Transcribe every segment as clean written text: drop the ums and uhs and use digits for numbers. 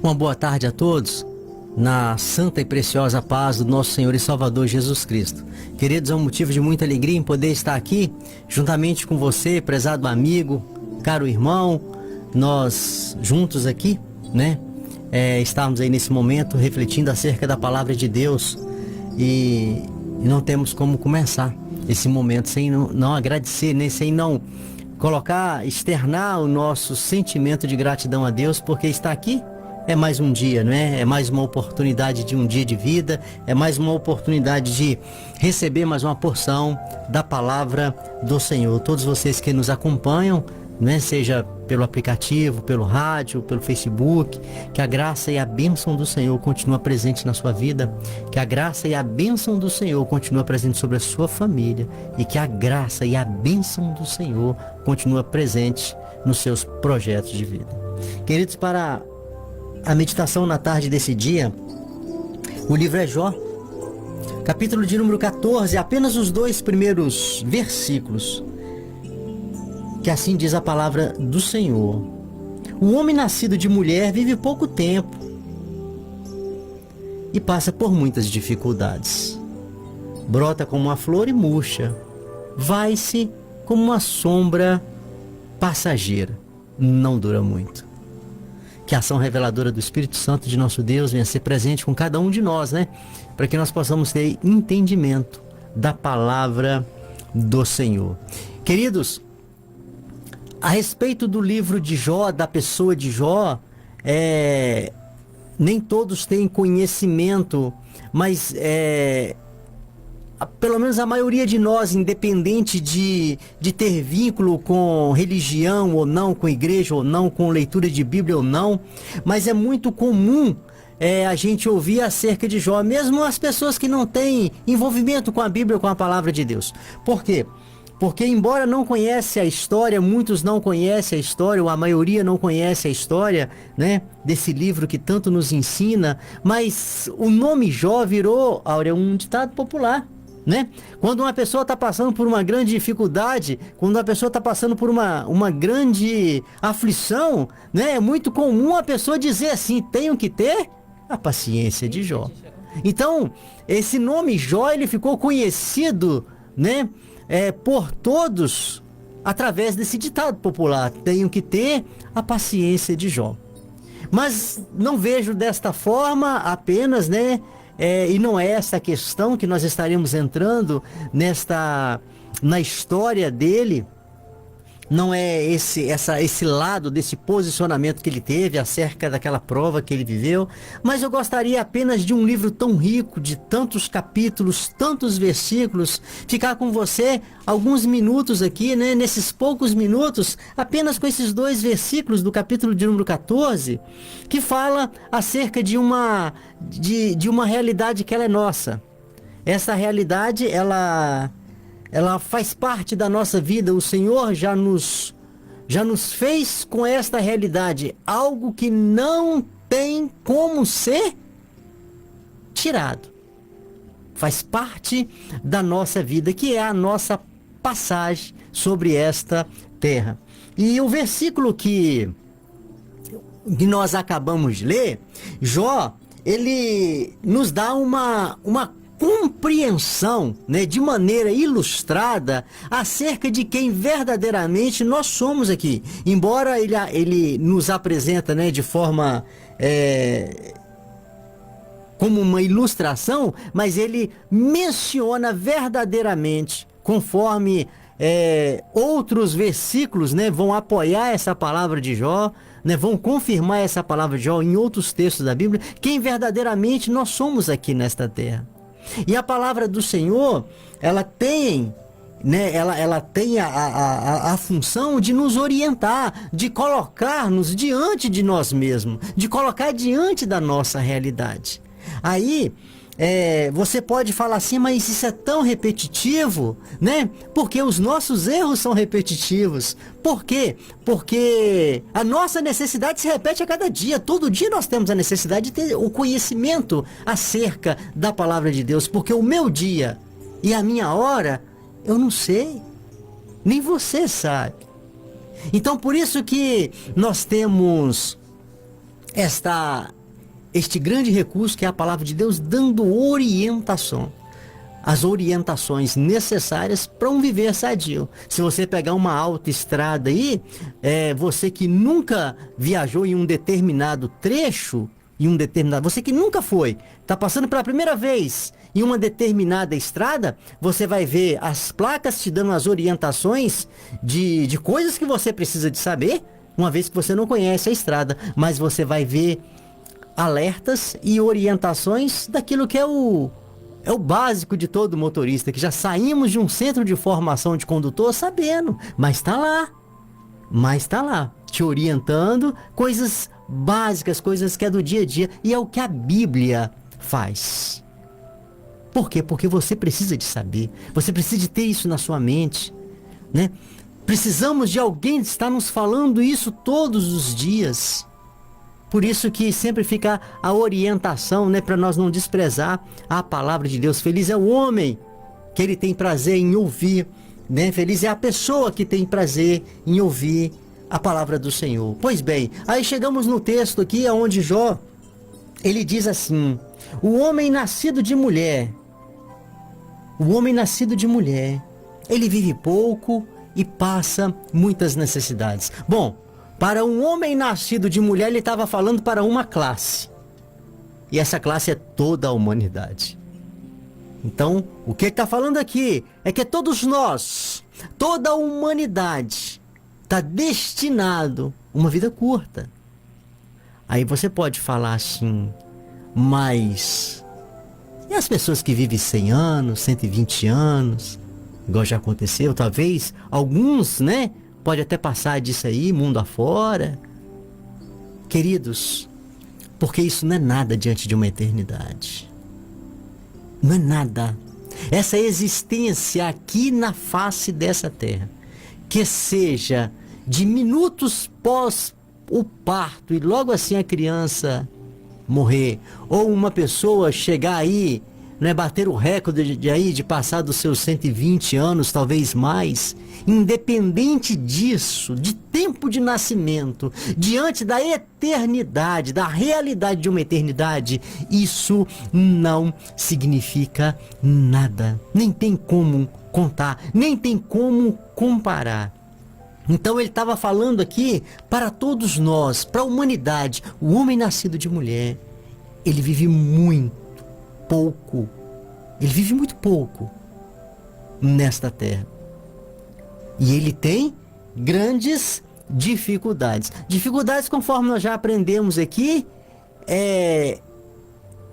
Uma boa tarde a todos, na santa e preciosa paz do nosso Senhor e Salvador Jesus Cristo. Queridos, é um motivo de muita alegria em poder estar aqui, juntamente com você, prezado amigo, caro irmão, nós juntos aqui, estamos aí nesse momento refletindo acerca da palavra de Deus e não temos como começar esse momento sem não agradecer, sem não externar o nosso sentimento de gratidão a Deus, porque está aqui. É mais um dia, não é? É mais uma oportunidade de um dia de vida, é mais uma oportunidade de receber mais uma porção da palavra do Senhor. Todos vocês que nos acompanham, seja pelo aplicativo, pelo rádio, pelo Facebook, que a graça e a bênção do Senhor continua presente na sua vida, que a graça e a bênção do Senhor continua presente sobre a sua família e que a graça e a bênção do Senhor continua presente nos seus projetos de vida. Queridos, para a meditação na tarde desse dia, o livro é Jó, capítulo de número 14, apenas os 2 primeiros versículos, que assim diz a palavra do Senhor. O homem nascido de mulher vive pouco tempo e passa por muitas dificuldades. Brota como uma flor e murcha, vai-se como uma sombra passageira, não dura muito. Que a ação reveladora do Espírito Santo de nosso Deus venha ser presente com cada um de nós, para que nós possamos ter entendimento da palavra do Senhor. Queridos, a respeito do livro de Jó, da pessoa de Jó, nem todos têm conhecimento, mas pelo menos a maioria de nós, independente de ter vínculo com religião ou não, com igreja ou não, com leitura de Bíblia ou não, mas é muito comum a gente ouvir acerca de Jó, mesmo as pessoas que não têm envolvimento com a Bíblia ou com a palavra de Deus. Por quê? Porque embora não conhece a história, muitos não conhecem a história, ou a maioria não conhece a história, desse livro que tanto nos ensina, mas o nome Jó virou, Áurea, um ditado popular. Quando uma pessoa está passando por uma grande dificuldade, quando uma pessoa está passando por uma grande aflição, é muito comum a pessoa dizer assim: tenho que ter a paciência de Jó. Então, esse nome Jó, ele ficou conhecido, por todos através desse ditado popular: tenho que ter a paciência de Jó. Mas não vejo desta forma apenas, e não é essa a questão que nós estaremos entrando na história dele. Não é esse lado desse posicionamento que ele teve acerca daquela prova que ele viveu, mas eu gostaria apenas de um livro tão rico, de tantos capítulos, tantos versículos, ficar com você alguns minutos aqui, nesses poucos minutos, apenas com esses 2 versículos do capítulo de número 14, que fala acerca de uma realidade que ela é nossa. Essa realidade, ela faz parte da nossa vida. O Senhor já nos fez com esta realidade algo que não tem como ser tirado. Faz parte da nossa vida, que é a nossa passagem sobre esta terra. E o versículo que nós acabamos de ler, Jó, ele nos dá uma compreensão, de maneira ilustrada acerca de quem verdadeiramente nós somos aqui. Embora ele nos apresenta, de forma como uma ilustração, mas ele menciona verdadeiramente, conforme outros versículos, vão apoiar essa palavra de Jó, vão confirmar essa palavra de Jó em outros textos da Bíblia, quem verdadeiramente nós somos aqui nesta terra. E a palavra do Senhor, ela tem a função de nos orientar, de colocar-nos diante de nós mesmos, de colocar diante da nossa realidade. Aí, você pode falar assim: mas isso é tão repetitivo, Porque os nossos erros são repetitivos. Por quê? Porque a nossa necessidade se repete a cada dia. Todo dia nós temos a necessidade de ter o conhecimento acerca da palavra de Deus. Porque o meu dia e a minha hora, eu não sei. Nem você sabe. Então, por isso que nós temos este grande recurso que é a palavra de Deus, dando orientação. As orientações necessárias para um viver sadio. Se você pegar uma autoestrada aí, você que nunca viajou em um determinado trecho, você que nunca foi, está passando pela primeira vez em uma determinada estrada, você vai ver as placas te dando as orientações de coisas que você precisa de saber, uma vez que você não conhece a estrada, mas você vai ver alertas e orientações daquilo que é o básico de todo motorista, que já saímos de um centro de formação de condutor sabendo, mas está lá, te orientando coisas básicas, coisas que é do dia a dia, e é o que a Bíblia faz. Por quê? Porque você precisa de saber, você precisa de ter isso na sua mente, né? Precisamos de alguém que está nos falando isso todos os dias. Por isso que sempre fica a orientação, né, para nós não desprezar a palavra de Deus. Feliz é o homem que ele tem prazer em ouvir, né? Feliz é a pessoa que tem prazer em ouvir a palavra do Senhor. Pois bem, aí chegamos no texto aqui onde Jó, ele diz assim: o homem nascido de mulher, ele vive pouco e passa muitas necessidades. Bom, para um homem nascido de mulher, ele estava falando para uma classe. E essa classe é toda a humanidade. Então, o que ele está falando aqui é que todos nós, toda a humanidade, está destinado a uma vida curta. Aí você pode falar assim, mas e as pessoas que vivem 100 anos, 120 anos, igual já aconteceu, talvez alguns, né? Pode até passar disso aí, mundo afora. Queridos, porque isso não é nada diante de uma eternidade. Não é nada. Essa existência aqui na face dessa terra, que seja de minutos pós o parto e logo assim a criança morrer, ou uma pessoa chegar aí, né, bater o recorde de passar dos seus 120 anos, talvez mais, independente disso, de tempo de nascimento, diante da eternidade, da realidade de uma eternidade, isso não significa nada. Nem tem como contar, nem tem como comparar. Então ele estava falando aqui para todos nós, para a humanidade. O homem nascido de mulher, ele vive muito pouco. Ele vive muito pouco nesta terra. E ele tem grandes dificuldades. Dificuldades, conforme nós já aprendemos aqui,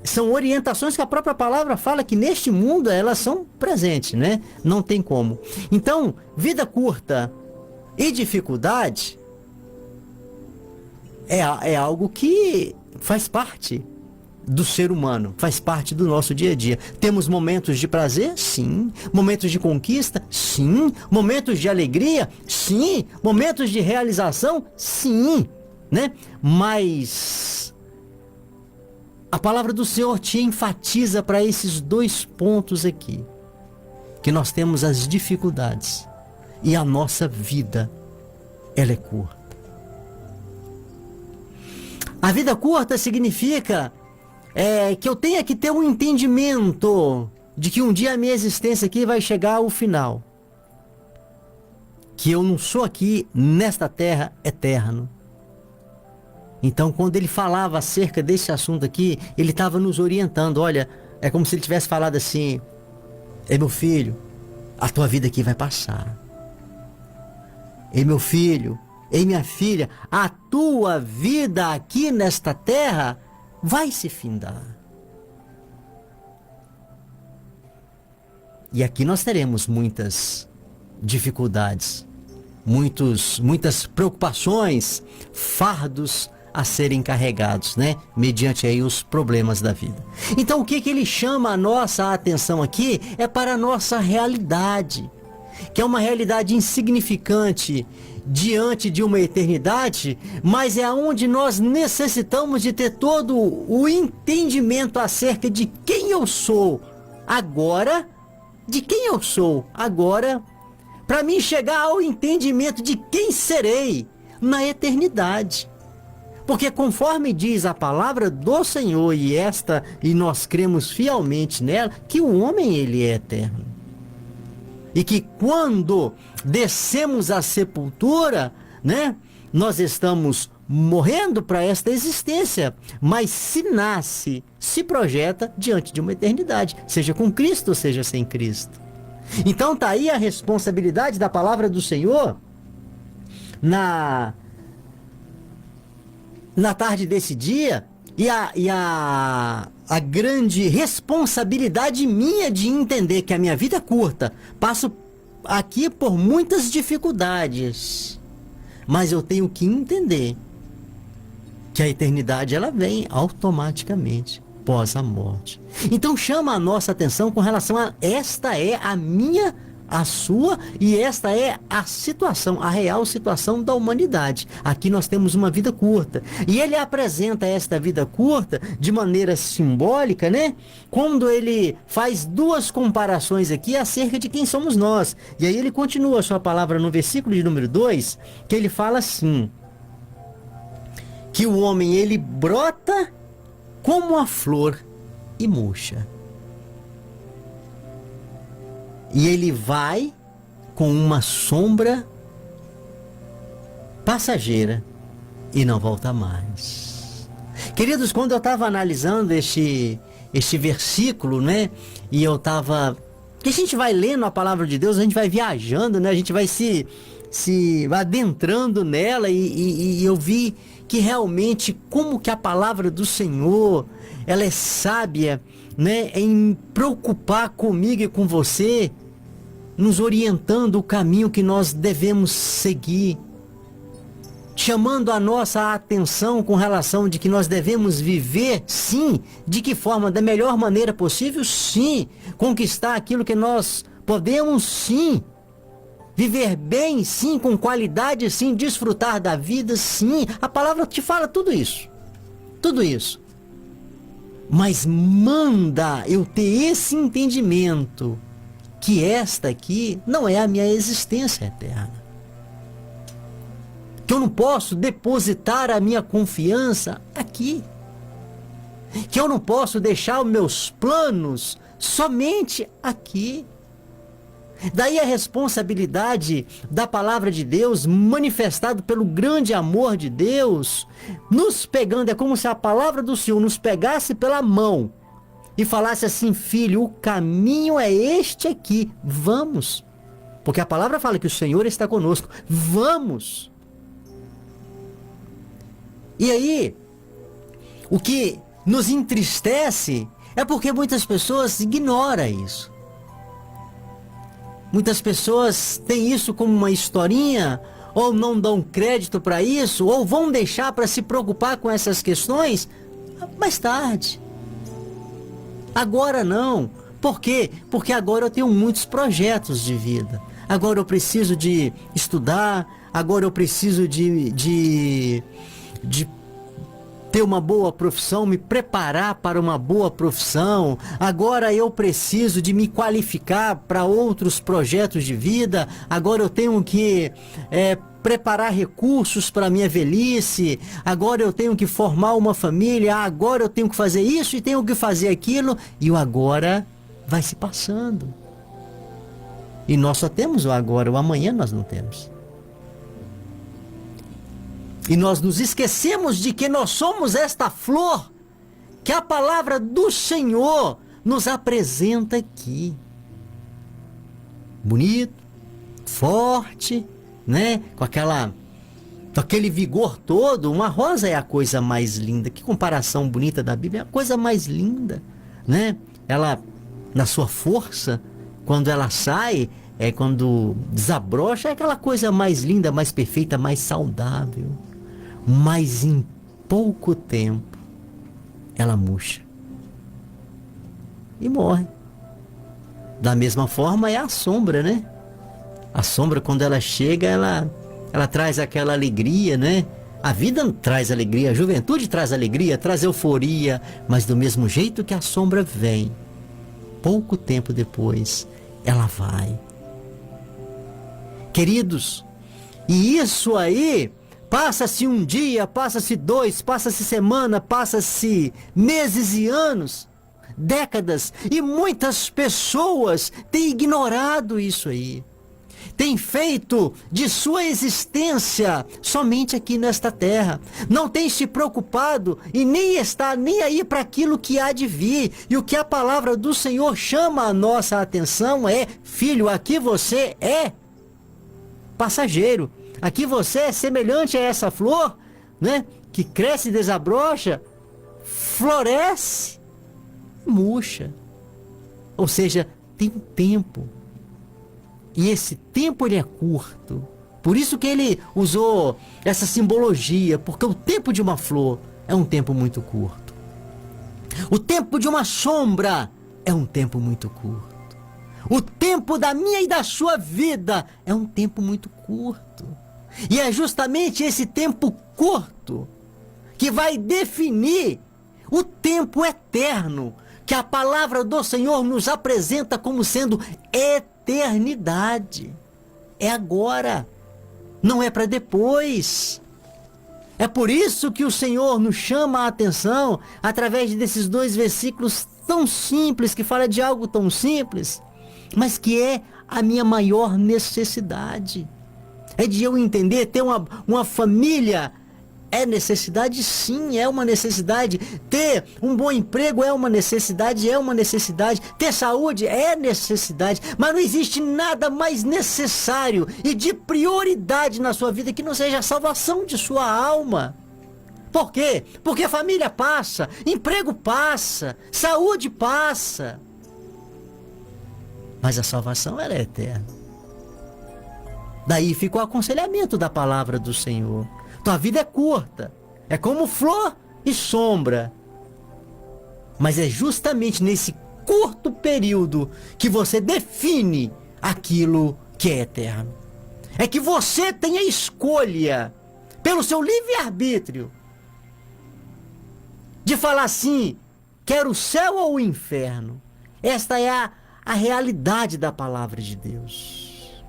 são orientações que a própria palavra fala que neste mundo elas são presentes, né? Não tem como. Então, vida curta e dificuldade é algo que faz parte do ser humano, faz parte do nosso dia a dia. Temos momentos de prazer? Sim. Momentos de conquista? Sim. Momentos de alegria? Sim. Momentos de realização? Sim. Né? Mas a palavra do Senhor te enfatiza para esses dois pontos aqui, que nós temos as dificuldades e a nossa vida, ela é curta. A vida curta significa que eu tenha que ter um entendimento de que um dia a minha existência aqui vai chegar ao final. Que eu não sou aqui nesta terra eterno. Então, quando ele falava acerca desse assunto aqui, ele estava nos orientando. Olha, é como se ele tivesse falado assim: meu filho, a tua vida aqui vai passar. Meu filho, minha filha, a tua vida aqui nesta terra vai se findar. E aqui nós teremos muitas dificuldades, muitas preocupações, fardos a serem carregados, né? Mediante aí os problemas da vida. Então o que ele chama a nossa atenção aqui é para a nossa realidade, que é uma realidade insignificante diante de uma eternidade, mas é onde nós necessitamos de ter todo o entendimento acerca de quem eu sou agora, para mim chegar ao entendimento de quem serei na eternidade. Porque conforme diz a palavra do Senhor, e nós cremos fielmente nela, que o homem ele é eterno. E que quando descemos à sepultura, né, nós estamos morrendo para esta existência, mas se projeta diante de uma eternidade, seja com Cristo, seja sem Cristo. Então tá aí a responsabilidade da palavra do Senhor na tarde desse dia, e a grande responsabilidade minha de entender que a minha vida é curta, passo aqui por muitas dificuldades, mas eu tenho que entender que a eternidade ela vem automaticamente pós a morte. Então chama a nossa atenção com relação a esta é a minha, a sua, e esta é a situação, a real situação da humanidade. Aqui nós temos uma vida curta. E ele apresenta esta vida curta de maneira simbólica, né? Quando ele faz duas comparações aqui acerca de quem somos nós. E aí ele continua a sua palavra no versículo de número 2, que ele fala assim: que o homem ele brota como a flor e murcha. E ele vai com uma sombra passageira e não volta mais. Queridos, quando eu estava analisando este versículo, né? E eu estava... que a gente vai lendo a palavra de Deus, a gente vai viajando, né? A gente vai se adentrando nela e eu vi que realmente como que a palavra do Senhor, ela é sábia, né? Em preocupar comigo e com você, nos orientando o caminho que nós devemos seguir, chamando a nossa atenção com relação de que nós devemos viver, sim, de que forma? Da melhor maneira possível, sim, conquistar aquilo que nós podemos, sim, viver bem, sim, com qualidade, sim, desfrutar da vida, sim, a palavra te fala tudo isso, mas manda eu ter esse entendimento, que esta aqui não é a minha existência eterna. Que eu não posso depositar a minha confiança aqui. Que eu não posso deixar os meus planos somente aqui. Daí a responsabilidade da palavra de Deus, manifestado pelo grande amor de Deus, nos pegando, é como se a palavra do Senhor nos pegasse pela mão e falasse assim: filho, o caminho é este aqui, vamos. Porque a palavra fala que o Senhor está conosco, vamos. E aí, o que nos entristece é porque muitas pessoas ignoram isso. Muitas pessoas têm isso como uma historinha, ou não dão crédito para isso, ou vão deixar para se preocupar com essas questões mais tarde. Agora não. Por quê? Porque agora eu tenho muitos projetos de vida. Agora eu preciso de estudar, agora eu preciso de ter uma boa profissão, me preparar para uma boa profissão. Agora eu preciso de me qualificar para outros projetos de vida. Agora eu tenho que preparar recursos para a minha velhice. Agora eu tenho que formar uma família. Agora eu tenho que fazer isso e tenho que fazer aquilo. E o agora vai se passando. E nós só temos o agora, o amanhã nós não temos. E nós nos esquecemos de que nós somos esta flor que a palavra do Senhor nos apresenta aqui. Bonito, forte, né? Com aquele vigor todo. Uma rosa é a coisa mais linda. Que comparação bonita da Bíblia. É a coisa mais linda, né? Ela, na sua força, quando ela sai, quando desabrocha, é aquela coisa mais linda, mais perfeita, mais saudável. Mas em pouco tempo ela murcha e morre. Da mesma forma é a sombra, né? A sombra, quando ela chega, ela traz aquela alegria, né? A vida traz alegria, a juventude traz alegria, traz euforia, mas do mesmo jeito que a sombra vem, pouco tempo depois ela vai. Queridos, e isso aí Passa-se um dia, passa-se dois, passa-se semana, passa-se meses e anos, décadas, e muitas pessoas têm ignorado isso aí. Tem feito de sua existência somente aqui nesta terra. Não tem se preocupado e nem está nem aí para aquilo que há de vir. E o que a palavra do Senhor chama a nossa atenção é: filho, aqui você é passageiro. Aqui você é semelhante a essa flor, né? Que cresce e desabrocha, floresce, murcha. Ou seja, tem um tempo. E esse tempo ele é curto. Por isso que ele usou essa simbologia, porque o tempo de uma flor é um tempo muito curto. O tempo de uma sombra é um tempo muito curto. O tempo da minha e da sua vida é um tempo muito curto. E é justamente esse tempo curto que vai definir o tempo eterno que a palavra do Senhor nos apresenta como sendo eternidade. É agora, não é para depois. É por isso que o Senhor nos chama a atenção através desses dois versículos tão simples, que fala de algo tão simples, mas que é a minha maior necessidade. É de eu entender, ter uma família é necessidade, sim, é uma necessidade. Ter um bom emprego é uma necessidade, Ter saúde é necessidade. Mas não existe nada mais necessário e de prioridade na sua vida que não seja a salvação de sua alma. Por quê? Porque a família passa, emprego passa, saúde passa. Mas a salvação, ela é eterna. Daí fica o aconselhamento da palavra do Senhor. Tua vida é curta, é como flor e sombra. Mas é justamente nesse curto período que você define aquilo que é eterno. É que você tem a escolha, pelo seu livre-arbítrio, de falar assim: quero o céu ou o inferno. Esta é a realidade da palavra de Deus.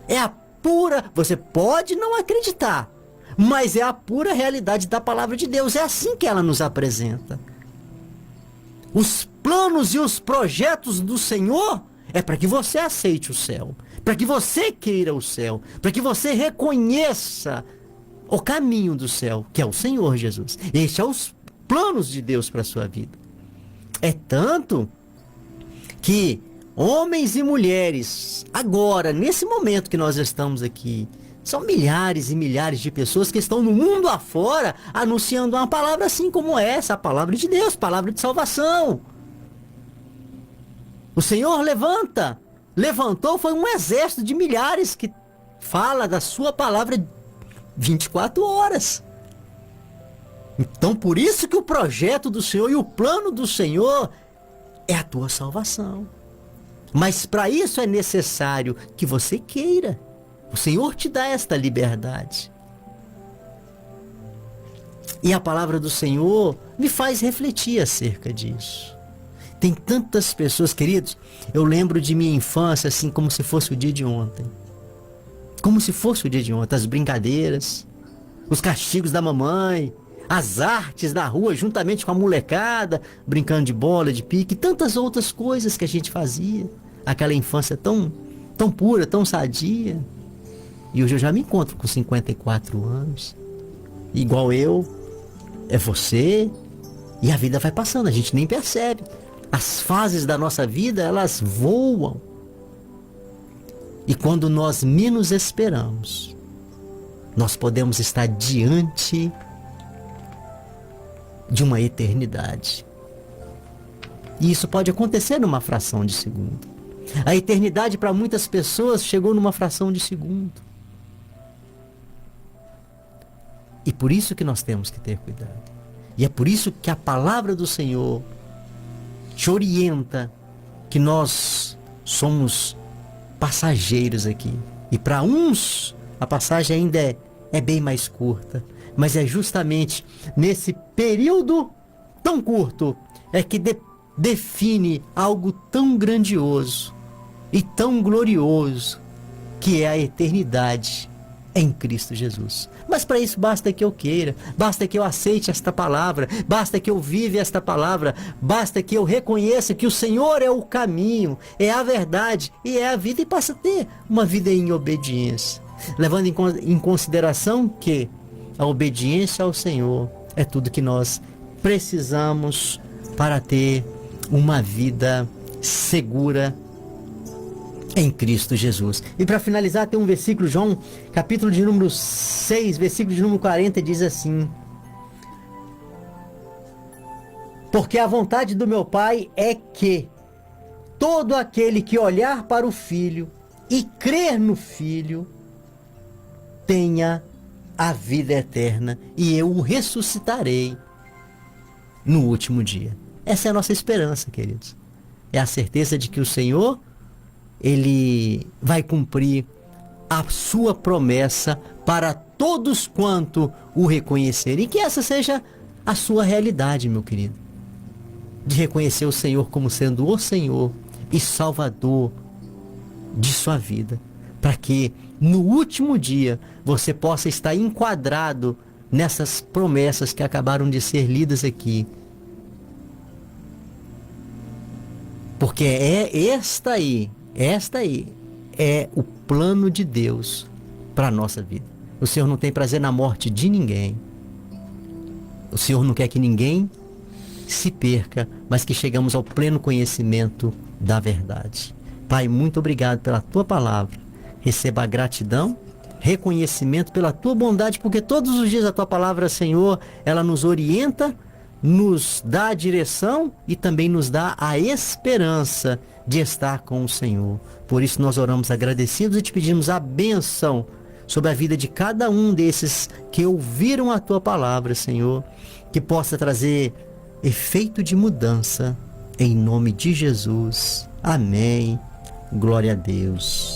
É a pura... Você pode não acreditar, mas é a pura realidade da palavra de Deus. É assim que ela nos apresenta. Os planos e os projetos do Senhor é para que você aceite o céu, para que você queira o céu, para que você reconheça o caminho do céu, que é o Senhor Jesus. Estes são os planos de Deus para a sua vida. É tanto que homens e mulheres, agora, nesse momento que nós estamos aqui, são milhares e milhares de pessoas que estão no mundo afora anunciando uma palavra assim como essa, a palavra de Deus, palavra de salvação. O Senhor levantou, foi um exército de milhares que fala da sua palavra 24 horas. Então, por isso que o projeto do Senhor e o plano do Senhor é a tua salvação. Mas para isso é necessário que você queira. O Senhor te dá esta liberdade. E a palavra do Senhor me faz refletir acerca disso. Tem tantas pessoas, queridos, eu lembro de minha infância assim como se fosse o dia de ontem. Como se fosse o dia de ontem. As brincadeiras, os castigos da mamãe, as artes da rua juntamente com a molecada, brincando de bola, de pique, e tantas outras coisas que a gente fazia. Aquela infância tão pura, tão sadia. E hoje eu já me encontro com 54 anos. Igual eu, é você. E a vida vai passando, a gente nem percebe. As fases da nossa vida, elas voam. E quando nós menos esperamos, nós podemos estar diante de uma eternidade. E isso pode acontecer numa fração de segundo. A eternidade para muitas pessoas chegou numa fração de segundo. E por isso que nós temos que ter cuidado. E é por isso que a palavra do Senhor te orienta que nós somos passageiros aqui. E para uns a passagem ainda é bem mais curta. Mas é justamente nesse período tão curto é que define algo tão grandioso e tão glorioso, que é a eternidade em Cristo Jesus. Mas para isso basta que eu queira, basta que eu aceite esta palavra, basta que eu viva esta palavra, basta que eu reconheça que o Senhor é o caminho, é a verdade e é a vida, e passe a ter uma vida em obediência, levando em consideração que a obediência ao Senhor é tudo que nós precisamos para ter uma vida segura em Cristo Jesus. E para finalizar, tem um versículo, João, capítulo de número 6, versículo de número 40, diz assim: porque a vontade do meu Pai é que todo aquele que olhar para o Filho e crer no Filho tenha a vida eterna, e eu o ressuscitarei no último dia. Essa é a nossa esperança, queridos. É a certeza de que o Senhor, Ele vai cumprir a sua promessa para todos quanto o reconhecerem. E que essa seja a sua realidade, meu querido. De reconhecer o Senhor como sendo o Senhor e Salvador de sua vida. Para que no último dia você possa estar enquadrado nessas promessas que acabaram de ser lidas aqui. Porque esta aí é o plano de Deus para a nossa vida. O Senhor não tem prazer na morte de ninguém. O Senhor não quer que ninguém se perca, mas que chegamos ao pleno conhecimento da verdade. Pai, muito obrigado pela Tua palavra. Receba a gratidão, reconhecimento pela Tua bondade, porque todos os dias a Tua palavra, Senhor, ela nos orienta, nos dá a direção e também nos dá a esperança de estar com o Senhor. Por isso nós oramos agradecidos e te pedimos a bênção sobre a vida de cada um desses que ouviram a Tua palavra, Senhor, que possa trazer efeito de mudança, em nome de Jesus. Amém. Glória a Deus.